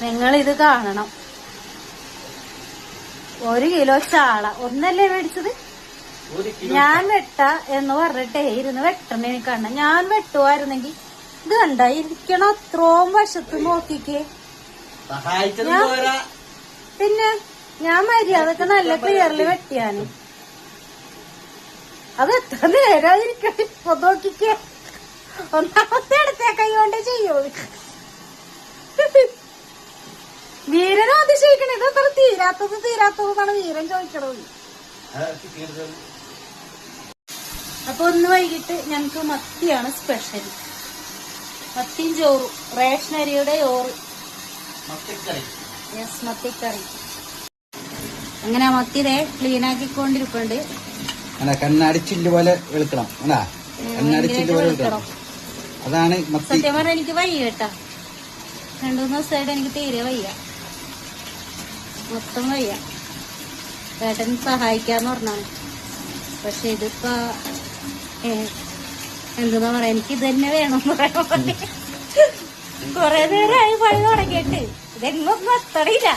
നിങ്ങളിത് കാണണം. 1 കിലോ ചാള ഒന്നല്ലേ മേടിച്ചത്? ഞാൻ വെട്ട എന്ന് പറഞ്ഞിട്ടേ ഇരുന്ന് വെട്ടണേ കണ്ട. ഞാൻ വെട്ടുമായിരുന്നെങ്കിൽ ഇത് കണ്ട ഇരിക്കണം അത്രയും വശത്ത് നോക്കിക്കേ. പിന്നെ ഞാൻ മര്യാദക്ക് നല്ല ക്ലിയറിൽ വെട്ടിയാന്. അത് എത്ര നേരമായിരിക്കും ഇപ്പൊ നോക്കിക്കേ. ഒന്നാമത്തെ അടുത്തേ കൈ കൊണ്ട് ചെയ്യൂ. വീരൻ അതിശയിക്കണേ. ഇത് അത്ര തീരാത്തതെന്നാണ് വീരൻ ചോദിക്കണത്. അപ്പൊ ഒന്ന് വൈകിട്ട് ഞങ്ങക്ക് മത്തിയാണ് സ്പെഷ്യൽ. മത്തിയും ചോറും, റേഷൻ അരിയുടെ ചോറ്. യെസ്, മത്തിക്കറി. അങ്ങനെ മത്തി ക്ലീൻ ആക്കിക്കൊണ്ടിരിപ്പുണ്ട്. കണ്ണാടി ചില്ല് പോലെ വെളുക്കണം. കണ്ണാടി ചില്ല് പോലെ വെളുക്കണം. അതാണ് സത്യം പറഞ്ഞാൽ എനിക്ക് വയ്യ കേട്ടാ. 2-3 ദിവസമായിട്ട് എനിക്ക് തീരെ വയ്യ, മൊത്തം വയ്യ. ചേട്ടൻ സഹായിക്കാന്ന് പറഞ്ഞാണ്. പക്ഷെ ഇതിപ്പോ എന്താ പറയാ, എനിക്ക് ഇത് തന്നെ വേണമെന്ന് പറയാൻ പോലെ കൊറേ നേരമായി പണി തുടങ്ങിയിട്ട് ഇതൊന്നും എത്തണില്ല.